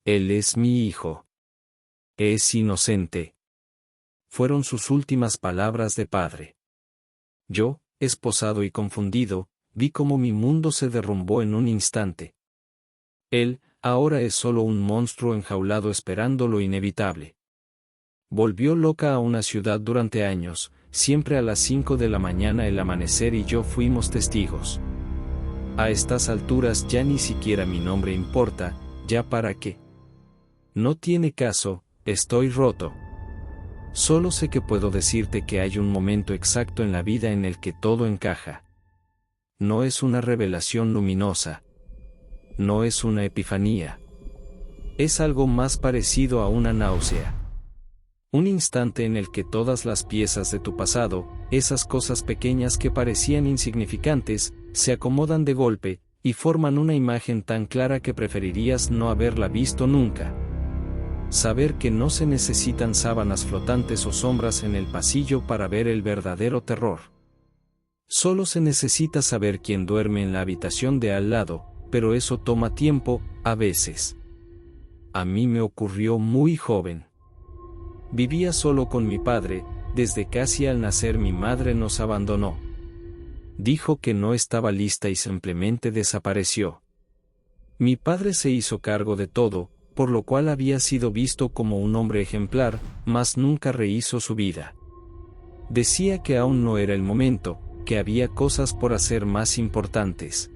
Él es mi hijo. Es inocente. Fueron sus últimas palabras de padre. Yo, esposado y confundido, vi cómo mi mundo se derrumbó en un instante. Él, ahora es solo un monstruo enjaulado esperando lo inevitable. Volvió loca a una ciudad durante años, siempre a las 5 de la mañana el amanecer y yo fuimos testigos. A estas alturas ya ni siquiera mi nombre importa, ¿ya para qué? No tiene caso, estoy roto. Solo sé que puedo decirte que hay un momento exacto en la vida en el que todo encaja. No es una revelación luminosa. No es una epifanía. Es algo más parecido a una náusea. Un instante en el que todas las piezas de tu pasado, esas cosas pequeñas que parecían insignificantes, se acomodan de golpe, y forman una imagen tan clara que preferirías no haberla visto nunca. Saber que no se necesitan sábanas flotantes o sombras en el pasillo para ver el verdadero terror. Solo se necesita saber quién duerme en la habitación de al lado, pero eso toma tiempo, a veces. A mí me ocurrió muy joven. Vivía solo con mi padre, desde casi al nacer mi madre nos abandonó. Dijo que no estaba lista y simplemente desapareció. Mi padre se hizo cargo de todo, por lo cual había sido visto como un hombre ejemplar, mas nunca rehizo su vida. Decía que aún no era el momento, que había cosas por hacer más importantes.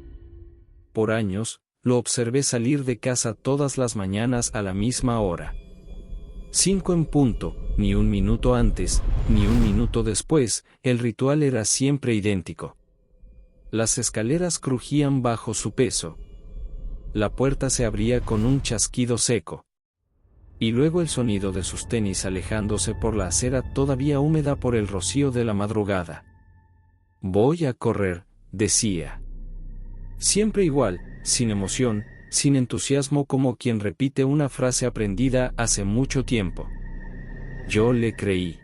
Por años, lo observé salir de casa todas las mañanas a la misma hora. 5 en punto, ni un minuto antes, ni un minuto después, el ritual era siempre idéntico. Las escaleras crujían bajo su peso. La puerta se abría con un chasquido seco. Y luego el sonido de sus tenis alejándose por la acera todavía húmeda por el rocío de la madrugada. Voy a correr, decía. Siempre igual, sin emoción, sin entusiasmo, como quien repite una frase aprendida hace mucho tiempo. Yo le creí.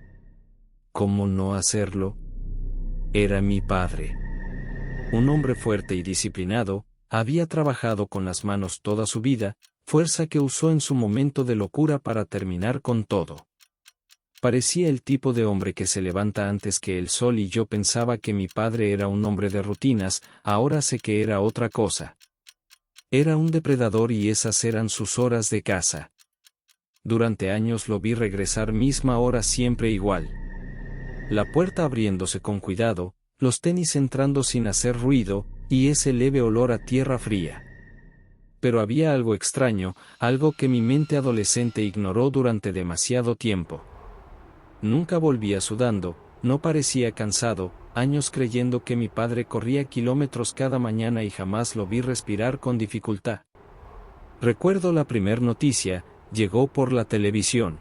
¿Cómo no hacerlo? Era mi padre. Un hombre fuerte y disciplinado, había trabajado con las manos toda su vida, fuerza que usó en su momento de locura para terminar con todo. Parecía el tipo de hombre que se levanta antes que el sol y yo pensaba que mi padre era un hombre de rutinas, ahora sé que era otra cosa. Era un depredador y esas eran sus horas de caza. Durante años lo vi regresar misma hora siempre igual. La puerta abriéndose con cuidado, los tenis entrando sin hacer ruido, y ese leve olor a tierra fría. Pero había algo extraño, algo que mi mente adolescente ignoró durante demasiado tiempo. Nunca volvía sudando, no parecía cansado, años creyendo que mi padre corría kilómetros cada mañana y jamás lo vi respirar con dificultad. Recuerdo la primer noticia, llegó por la televisión.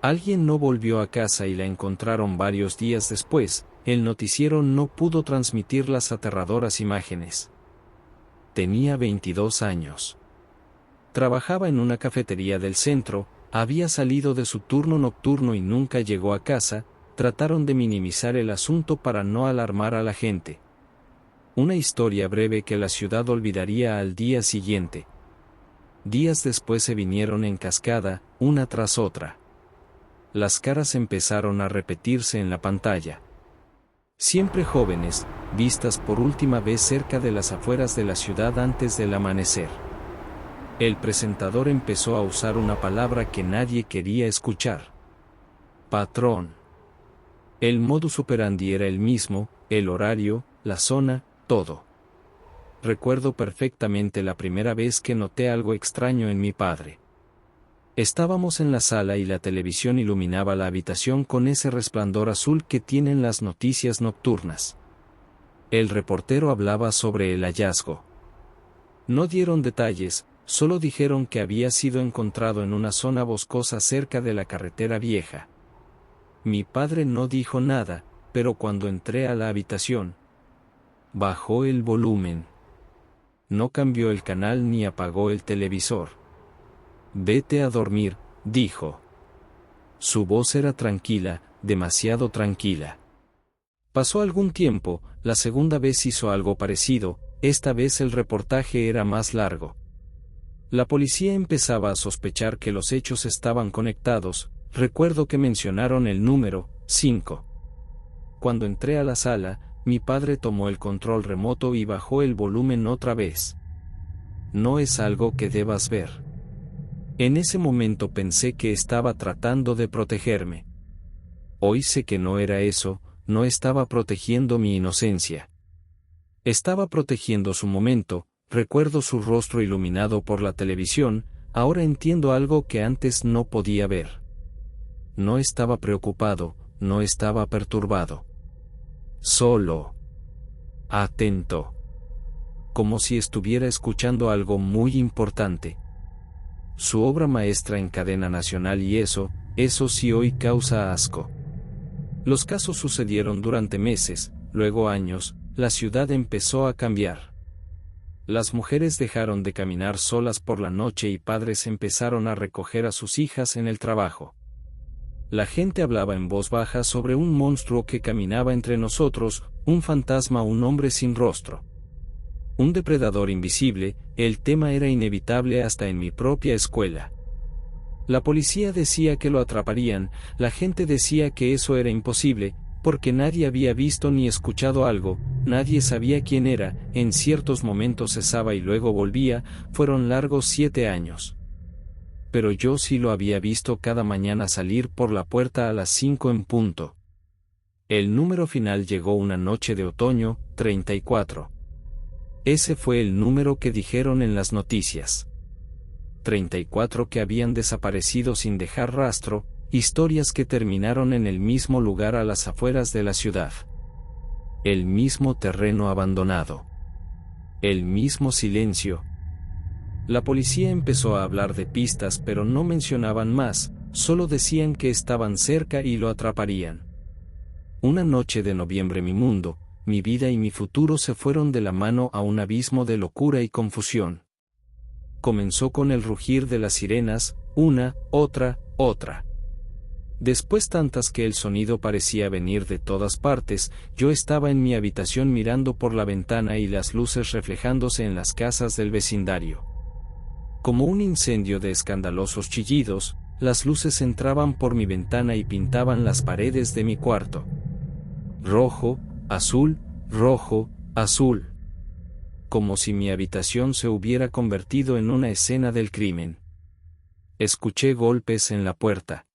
Alguien no volvió a casa y la encontraron varios días después, el noticiero no pudo transmitir las aterradoras imágenes. Tenía 22 años. Trabajaba en una cafetería del centro, había salido de su turno nocturno y nunca llegó a casa. Trataron de minimizar el asunto para no alarmar a la gente. Una historia breve que la ciudad olvidaría al día siguiente. Días después se vinieron en cascada, una tras otra. Las caras empezaron a repetirse en la pantalla. Siempre jóvenes, vistas por última vez cerca de las afueras de la ciudad antes del amanecer. El presentador empezó a usar una palabra que nadie quería escuchar. Patrón. El modus operandi era el mismo, el horario, la zona, todo. Recuerdo perfectamente la primera vez que noté algo extraño en mi padre. Estábamos en la sala y la televisión iluminaba la habitación con ese resplandor azul que tienen las noticias nocturnas. El reportero hablaba sobre el hallazgo. No dieron detalles, solo dijeron que había sido encontrado en una zona boscosa cerca de la carretera vieja. Mi padre no dijo nada, pero cuando entré a la habitación, bajó el volumen. No cambió el canal ni apagó el televisor. Vete a dormir, dijo. Su voz era tranquila, demasiado tranquila. Pasó algún tiempo, la segunda vez hizo algo parecido, esta vez el reportaje era más largo. La policía empezaba a sospechar que los hechos estaban conectados. Recuerdo que mencionaron el número 5. Cuando entré a la sala, mi padre tomó el control remoto y bajó el volumen otra vez. No es algo que debas ver. En ese momento pensé que estaba tratando de protegerme. Hoy sé que no era eso, no estaba protegiendo mi inocencia. Estaba protegiendo su momento. Recuerdo su rostro iluminado por la televisión. Ahora entiendo algo que antes no podía ver. No estaba preocupado, no estaba perturbado. Solo atento. Como si estuviera escuchando algo muy importante. Su obra maestra en cadena nacional y eso sí hoy causa asco. Los casos sucedieron durante meses, luego años. La ciudad empezó a cambiar. Las mujeres dejaron de caminar solas por la noche y padres empezaron a recoger a sus hijas en el trabajo. La gente hablaba en voz baja sobre un monstruo que caminaba entre nosotros, un fantasma, un hombre sin rostro. Un depredador invisible. El tema era inevitable hasta en mi propia escuela. La policía decía que lo atraparían, la gente decía que eso era imposible, porque nadie había visto ni escuchado algo, nadie sabía quién era. En ciertos momentos cesaba y luego volvía. Fueron largos 7 años. Pero yo sí lo había visto cada mañana salir por la puerta a las 5 en punto. El número final llegó una noche de otoño, 34. Ese fue el número que dijeron en las noticias. 34 que habían desaparecido sin dejar rastro, historias que terminaron en el mismo lugar a las afueras de la ciudad. El mismo terreno abandonado. El mismo silencio. La policía empezó a hablar de pistas, pero no mencionaban más, solo decían que estaban cerca y lo atraparían. Una noche de noviembre mi mundo, mi vida y mi futuro se fueron de la mano a un abismo de locura y confusión. Comenzó con el rugir de las sirenas, una, otra. Después tantas que el sonido parecía venir de todas partes. Yo estaba en mi habitación mirando por la ventana y las luces reflejándose en las casas del vecindario. Como un incendio de escandalosos chillidos, las luces entraban por mi ventana y pintaban las paredes de mi cuarto. Rojo, azul, rojo, azul. Como si mi habitación se hubiera convertido en una escena del crimen. Escuché golpes en la puerta.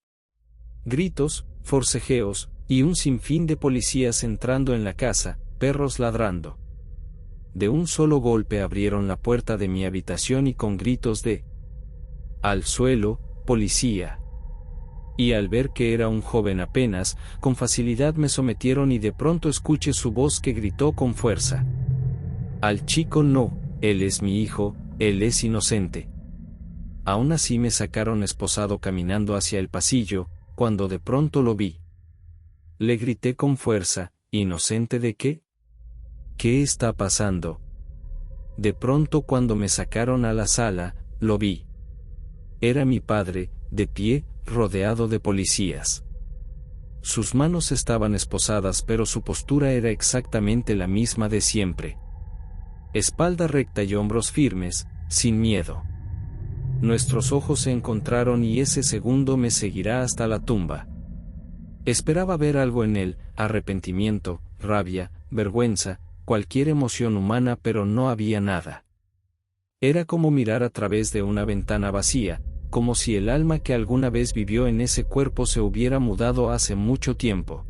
Gritos, forcejeos, y un sinfín de policías entrando en la casa, perros ladrando. De un solo golpe abrieron la puerta de mi habitación y con gritos de «Al suelo, policía». Y al ver que era un joven apenas, con facilidad me sometieron y de pronto escuché su voz que gritó con fuerza. «Al chico no, él es mi hijo, él es inocente». Aún así me sacaron esposado caminando hacia el pasillo, cuando de pronto lo vi. Le grité con fuerza, ¿inocente de qué? ¿Qué está pasando? De pronto cuando me sacaron a la sala, lo vi. Era mi padre, de pie, rodeado de policías. Sus manos estaban esposadas pero su postura era exactamente la misma de siempre. Espalda recta y hombros firmes, sin miedo. Nuestros ojos se encontraron y ese segundo me seguirá hasta la tumba. Esperaba ver algo en él, arrepentimiento, rabia, vergüenza, cualquier emoción humana, pero no había nada. Era como mirar a través de una ventana vacía, como si el alma que alguna vez vivió en ese cuerpo se hubiera mudado hace mucho tiempo.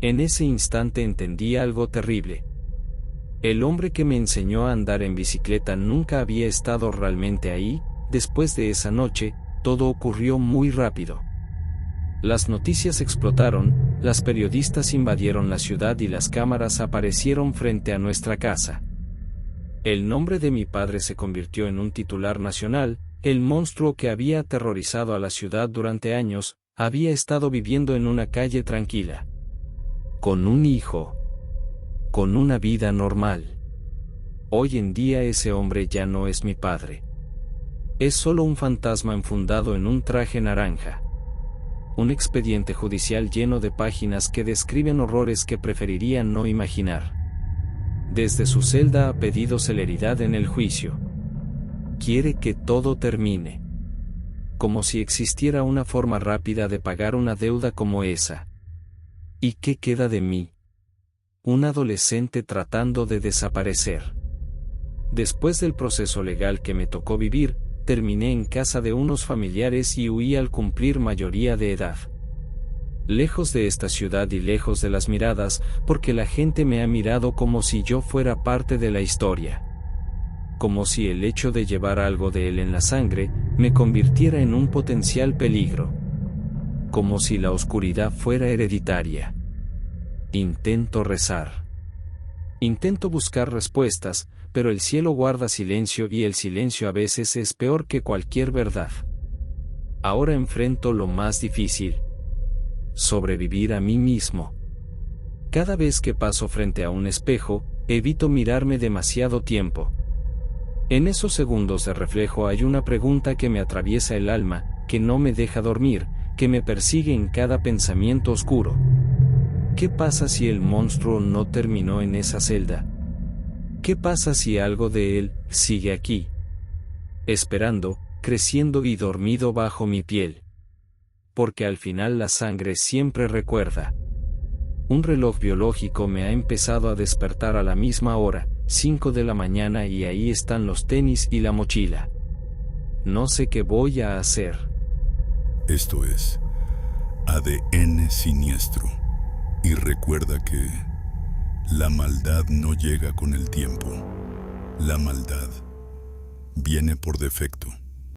En ese instante entendí algo terrible. El hombre que me enseñó a andar en bicicleta nunca había estado realmente ahí. Después de esa noche, todo ocurrió muy rápido. Las noticias explotaron, las periodistas invadieron la ciudad y las cámaras aparecieron frente a nuestra casa. El nombre de mi padre se convirtió en un titular nacional. El monstruo que había aterrorizado a la ciudad durante años, había estado viviendo en una calle tranquila. Con un hijo. Con una vida normal. Hoy en día ese hombre ya no es mi padre. Es solo un fantasma enfundado en un traje naranja. Un expediente judicial lleno de páginas que describen horrores que preferiría no imaginar. Desde su celda ha pedido celeridad en el juicio. Quiere que todo termine. Como si existiera una forma rápida de pagar una deuda como esa. ¿Y qué queda de mí? Un adolescente tratando de desaparecer. Después del proceso legal que me tocó vivir, terminé en casa de unos familiares y huí al cumplir mayoría de edad. Lejos de esta ciudad y lejos de las miradas, porque la gente me ha mirado como si yo fuera parte de la historia. Como si el hecho de llevar algo de él en la sangre, me convirtiera en un potencial peligro. Como si la oscuridad fuera hereditaria. Intento rezar. Intento buscar respuestas, pero el cielo guarda silencio y el silencio a veces es peor que cualquier verdad. Ahora enfrento lo más difícil. Sobrevivir a mí mismo. Cada vez que paso frente a un espejo, evito mirarme demasiado tiempo. En esos segundos de reflejo hay una pregunta que me atraviesa el alma, que no me deja dormir, que me persigue en cada pensamiento oscuro. ¿Qué pasa si el monstruo no terminó en esa celda? ¿Qué pasa si algo de él sigue aquí? Esperando, creciendo y dormido bajo mi piel. Porque al final la sangre siempre recuerda. Un reloj biológico me ha empezado a despertar a la misma hora, 5 de la mañana, y ahí están los tenis y la mochila. No sé qué voy a hacer. Esto es ADN Siniestro. Y recuerda que la maldad no llega con el tiempo. La maldad viene por defecto.